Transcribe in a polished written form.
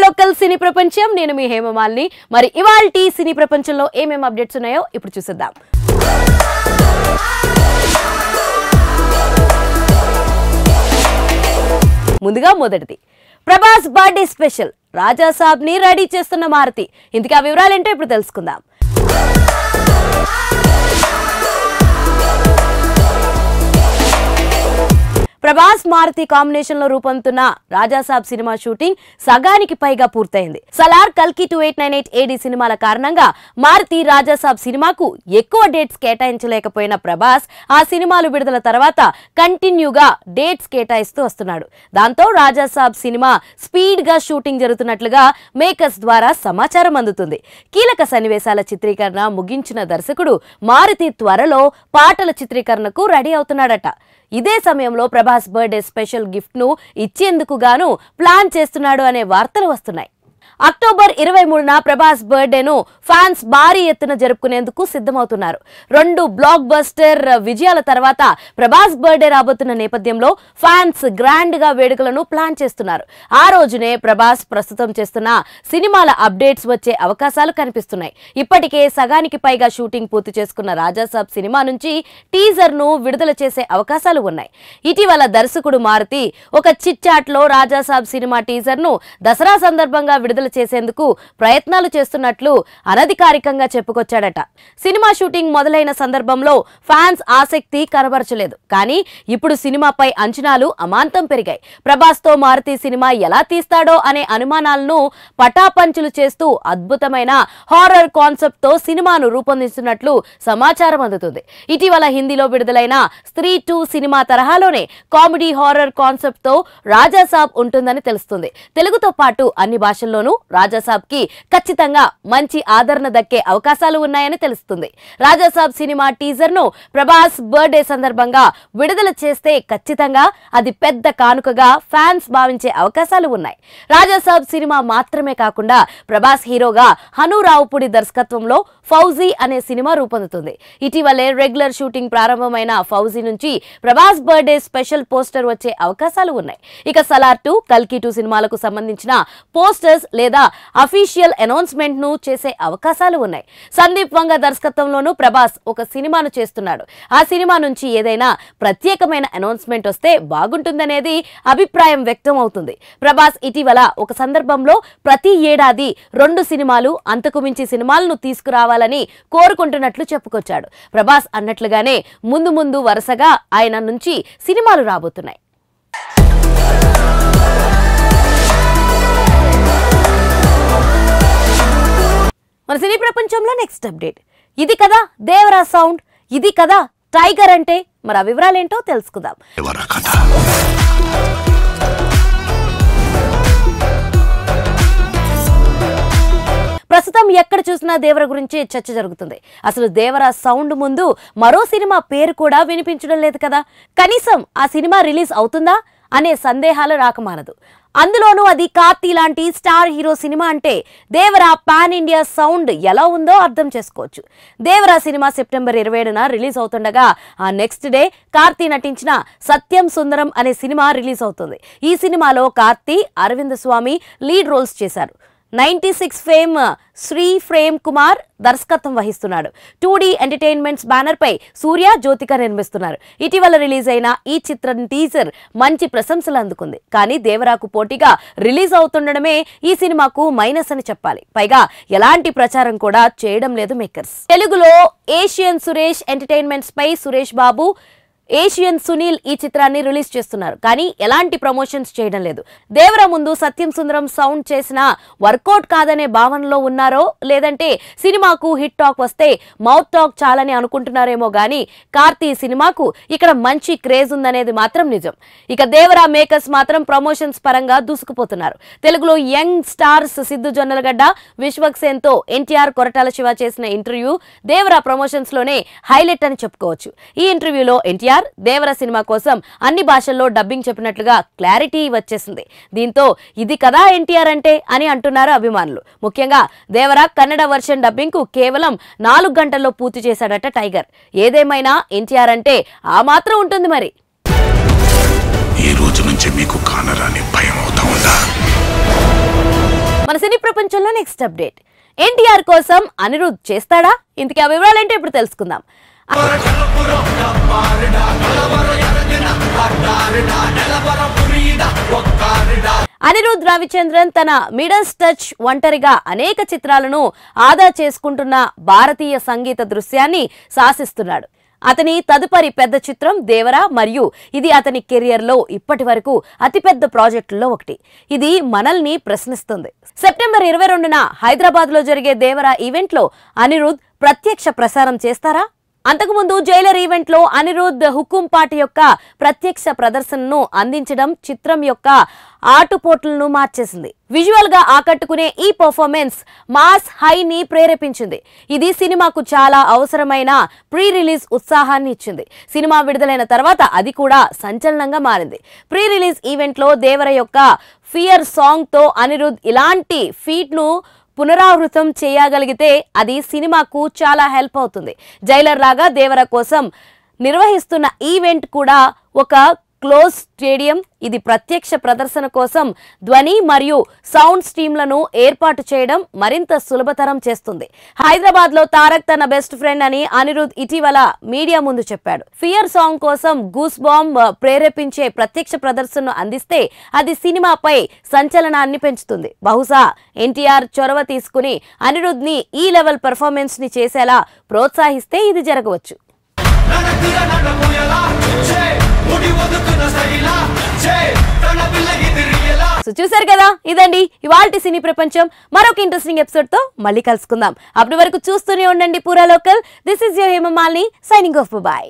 Local సినీ ప్రపంచం నేను మీ హేమమాలిని. మరి ఇవాల్టి సినీ ప్రపంచంలో ఏమేం అప్డేట్స్ ఉన్నాయో ఇప్పుడు చూసేద్దాం. ముందుగా మొదటిది ప్రభాస్ బర్త్డే స్పెషల్ రాజా సాబ్ ని రెడీ చేస్తున్న మారుతి. ఇంతకీ ఆ వివరాలు ఏంటో ఇప్పుడు తెలుసుకుందాం. ప్రభాస్ మారుతి కాంబినేషన్ లో రూపొందుతున్న రాజా సాబ్ సినిమా షూటింగ్ సగానికి పైగా పూర్తయింది. సలార్, కల్కి 2898 AD సినిమాల కారణంగా మారుతి రాజా సాబ్ సినిమాకు ఎక్కువ డేట్స్ కేటాయించలేకపోయిన ప్రభాస్ ఆ సినిమాలు విడుదల తర్వాత కంటిన్యూగా డేట్స్ కేటాయిస్తూ వస్తున్నాడు. దాంతో రాజా సాబ్ సినిమా స్పీడ్ గా షూటింగ్ జరుగుతున్నట్లుగా మేకర్స్ ద్వారా సమాచారం అందుతుంది. కీలక సన్నివేశాల చిత్రీకరణ ముగించిన దర్శకుడు మారుతి త్వరలో పాటల చిత్రీకరణకు రెడీ అవుతున్నాడట. ఇదే సమయంలో ప్రభాస్ బర్త్డే స్పెషల్ గిఫ్ట్ ను ఇచ్చేందుకు గాను ప్లాన్ చేస్తున్నాడు అనే వార్తలు వస్తున్నాయి. అక్టోబర్ 23న ప్రభాస్ బర్త్డేను ఫ్యాన్స్ భారీ ఎత్తున జరుపుకునేందుకు సిద్ధమవుతున్నారు. 2 బ్లాక్ బస్టర్ విజయాల తర్వాత ప్రభాస్ బర్త్డే రాబోతున్న నేపథ్యంలో ఫ్యాన్స్ గ్రాండ్ గా వేడుకలను ప్లాన్ చేస్తున్నారు. ఆ రోజునే ప్రభాస్ ప్రస్తుతం చేస్తున్న సినిమాల అప్డేట్స్ వచ్చే అవకాశాలు కనిపిస్తున్నాయి. ఇప్పటికే సగానికి పైగా షూటింగ్ పూర్తి చేసుకున్న రాజా సాబ్ సినిమా నుంచి టీజర్ ను విడుదల చేసే అవకాశాలు ఉన్నాయి. ఇటీవల దర్శకుడు మారుతి ఒక చిట్ చాట్ లో రాజా సాబ్ సినిమా టీజర్ ను దసరా సందర్భంగా విడుదల చేసేందుకు ప్రయత్నాలు చేస్తున్నట్లు అనధికారికంగా చెప్పుకొచ్చాడట. సినిమా షూటింగ్ మొదలైన సందర్భంలో ఫ్యాన్స్ ఆసక్తి కనబరచలేదు. కానీ ఇప్పుడు సినిమాపై అంచనాలు అమాంతం పెరిగాయి. ప్రభాస్ తో మారుతి సినిమా ఎలా తీస్తాడో అనే అనుమానాలను పటాపంచులు చేస్తూ అద్భుతమైన హారర్ కాన్సెప్ట్ తో సినిమాను రూపొందిస్తున్నట్లు సమాచారం అందుతుంది. ఇటీవల హిందీలో విడుదలైన స్త్రీ 2 సినిమా తరహాలోనే కామెడీ హారర్ కాన్సెప్ట్ తో రాజా సాబ్ ఉంటుందని తెలుస్తుంది. తెలుగుతో పాటు అన్ని భాషల్లోనూ రాజా సాబ్ కి ఖచ్చితంగా మంచి ఆదరణ దక్కే అవకాశాలు ఉన్నాయని తెలుస్తుంది. రాజా సాబ్ సినిమా టీజర్ ను ప్రభాస్ బర్త్డే సందర్భంగా విడుదల చేస్తే ఖచ్చితంగా అది పెద్ద కానుకగా ఫ్యాన్స్ భావించే అవకాశాలు ఉన్నాయి. రాజా సాబ్ సినిమా మాత్రమే కాకుండా ప్రభాస్ హీరోగా హను రావుపూడి దర్శకత్వంలో ఫౌజీ అనే సినిమా రూపొందుతుంది. ఇటీవలే రెగ్యులర్ షూటింగ్ ప్రారంభమైన ఫౌజీ నుంచి ప్రభాస్ బర్త్డే స్పెషల్ పోస్టర్ వచ్చే అవకాశాలు ఉన్నాయి. ఇక సలార్ 2, కల్కి 2 సినిమాలకు సంబంధించిన పోస్టర్స్ లేదా అఫీషియల్ అనౌన్స్మెంట్ ను చేసే అవకాశాలు ఉన్నాయి. సందీప్ వంగ దర్శకత్వంలోనూ ప్రభాస్ ఒక సినిమాను చేస్తున్నాడు. ఆ సినిమా నుంచి ఏదైనా ప్రత్యేకమైన అనౌన్స్మెంట్ వస్తే బాగుంటుందనేది అభిప్రాయం వ్యక్తం అవుతుంది. ప్రభాస్ ఇటీవల ఒక సందర్భంలో ప్రతి ఏడాది 2 సినిమాలు అంతకు మించి సినిమాలను తీసుకురావాలని కోరుకుంటున్నట్లు చెప్పుకొచ్చాడు. ప్రభాస్ అన్నట్లుగానే ముందు ముందు వరుసగా ఆయన నుంచి సినిమాలు రాబోతున్నాయి. మన సినీ ప్రపంచంలో నెక్స్ట్ అప్డేట్ ఇది కదా దేవరా సౌండ్, ఇది కదా టైగర్ అంటే. మరి ఆ వివరాలేంటో తెలుసుకుందాం. ప్రస్తుతం ఎక్కడ చూసినా దేవర గురించి చర్చ జరుగుతుంది. అసలు దేవరా సౌండ్ ముందు మరో సినిమా పేరు కూడా వినిపించడం లేదు కదా. కనీసం ఆ సినిమా రిలీజ్ అవుతుందా అనే సందేహాలు రాకమానదు. అందులోనూ అది కార్తీ లాంటి స్టార్ హీరో సినిమా అంటే దేవరా పాన్ ఇండియా సౌండ్ ఎలా ఉందో అర్థం చేసుకోవచ్చు. దేవరా సినిమా సెప్టెంబర్ 27న రిలీజ్ అవుతుండగా ఆ నెక్స్ట్ డే కార్తీ నటించిన సత్యం సుందరం అనే సినిమా రిలీజ్ అవుతుంది. ఈ సినిమాలో కార్తీ, అరవింద్ స్వామి లీడ్ రోల్స్ చేశారు. 96 ఫేమ్ శ్రీ ప్రేమ్ కుమార్ దర్శకత్వం వహిస్తున్నాడు. 2D ఎంటర్టైన్మెంట్స్ బ్యానర్ పై సూర్య, జ్యోతిక నిర్మిస్తున్నారు. ఇటీవల రిలీజ్ అయిన ఈ చిత్రం టీజర్ మంచి ప్రశంసలు అందుకుంది. కానీ దేవరాకు పోటీగా రిలీజ్ అవుతుండడమే ఈ సినిమాకు మైనస్ అని చెప్పాలి. పైగా ఎలాంటి ప్రచారం కూడా చేయడం లేదు మేకర్స్. తెలుగులో ఏషియన్ సురేష్ ఎంటర్టైన్మెంట్స్ పై సురేష్ బాబు, ఏషియన్ సునీల్ ఈ చిత్రాన్ని రిలీజ్ చేస్తున్నారు. కానీ ఎలాంటి ప్రమోషన్స్ చేయడం లేదు. దేవరా ముందు సత్యం సుందరం సౌండ్ చేసినా వర్కౌట్ కాదనే భావనలో ఉన్నారో, లేదంటే సినిమాకు హిట్ టాక్ వస్తే మౌత్ టాక్ చాలని అనుకుంటున్నారేమో గానీ కార్తీ సినిమాకు ఇక్కడ మంచి క్రేజ్ ఉందనేది మాత్రం నిజం. ఇక దేవరా మేకర్స్ మాత్రం ప్రమోషన్స్ పరంగా దూసుకుపోతున్నారు. తెలుగులో యంగ్ స్టార్స్ సిద్ధు జొన్నలగడ్డ, విశ్వక్సేన్ తో ఎన్టీఆర్, కొరటాల శివ చేసిన ఇంటర్వ్యూ దేవరా ప్రమోషన్స్ లోనే హైలైట్ అని చెప్పుకోవచ్చు. ఈ ఇంటర్వ్యూలో ఎన్టీఆర్ దేవరా సినిమా కోసం అన్ని భాషల్లో డబ్బింగ్ చెప్పినట్లుగా క్లారిటీ వచ్చేసింది. దీంతో ఇది కదా ఎన్టీఆర్ అంటే అని అంటున్నారు అభిమానులు. ముఖ్యంగా దేవరా కన్నడ వర్షన్ డబ్బింగ్ కు కేవలం 4 గంటల్లో పూర్తి చేశాడట టైగర్. ఏదేమైనా ఎన్టీఆర్ అంటే ఆ మాత్రం ఉంటుంది. మరి ఈ రోజు నుంచి మీకు కానరాని భయం అవుతా ఉందా? మన సినీ ప్రపంచంలో నెక్స్ట్ అప్డేట్, ఎన్టీఆర్ కోసం అనిరుద్ చేస్తాడా? ఇంతకీ ఆ వివరాలేంటో ఇప్పుడు తెలుసుకుందాం. అనిరుద్ రవిచంద్రన్ తన మిడల్స్ టచ్ ఒంటరిగా అనేక చిత్రాలను ఆదా చేసుకుంటున్న భారతీయ సంగీత దృశ్యాన్ని శాసిస్తున్నాడు. అతని తదుపరి పెద్ద చిత్రం దేవరా, మరియు ఇది అతని కెరియర్ లో ఇప్పటి వరకు అతిపెద్ద ప్రాజెక్టుల్లో ఒకటి. ఇది మనల్ని ప్రశ్నిస్తుంది. సెప్టెంబర్ 22న హైదరాబాద్ లో జరిగే దేవరా ఈవెంట్ లో అనిరుద్ ప్రత్యక్ష ప్రసారం చేస్తారా? అంతకుముందు జైలర్ ఈవెంట్ లో అనిరుద్ హుకుం పాట యొక్క ప్రత్యక్ష ప్రదర్శనను అందించడం చిత్రం యొక్క ఆటుపోట్లను మార్చేసింది. విజువల్ గా ఆకట్టుకునే ఈ పర్ఫార్మెన్స్ మాస్ హై ని ప్రేరేపించింది. ఇది సినిమాకు చాలా అవసరమైన ప్రీ రిలీజ్ ఉత్సాహాన్ని ఇచ్చింది. సినిమా విడుదలైన తర్వాత అది కూడా సంచలనంగా మారింది. ప్రీ రిలీజ్ ఈవెంట్ లో దేవర యొక్క ఫియర్ సాంగ్ తో అనిరుద్ ఇలాంటి ఫీట్ ను పునరావృతం చేయగలిగితే అది సినిమాకు చాలా హెల్ప్ అవుతుంది. జైలర్ లాగా దేవర కోసం నిర్వహిస్తున్న ఈవెంట్ కూడా ఒక క్లోజ్ స్టేడియం. ఇది ప్రత్యక్ష ప్రదర్శన కోసం ధ్వని మరియు సౌండ్ స్ట్రీమ్లను ఏర్పాటు చేయడం మరింత సులభతరం చేస్తుంది. హైదరాబాద్ లో తారక్ తన బెస్ట్ ఫ్రెండ్ అని అనిరుద్ ఇటీవల మీడియా ముందు చెప్పాడు. ఫియర్ సాంగ్ కోసం గూస్ బాంబ్ ప్రేరేపించే ప్రత్యక్ష ప్రదర్శనను అందిస్తే అది సినిమాపై సంచలనాన్ని పెంచుతుంది. బహుశా ఎన్టీఆర్ చొరవ తీసుకుని అనిరుద్ ని ఈ లెవెల్ పెర్ఫార్మెన్స్ ని చేసేలా ప్రోత్సహిస్తే ఇది జరగవచ్చు. చూసారు కదా, ఇదండి ఇవాల్టి సినీ ప్రపంచం. మరొక ఇంట్రెస్టింగ్ ఎపిసోడ్ తో మళ్ళీ కలుసుకుందాం. అప్పటి వరకు చూస్తూనే ఉండండి పూరా local. This is your Hemamalini signing off. By.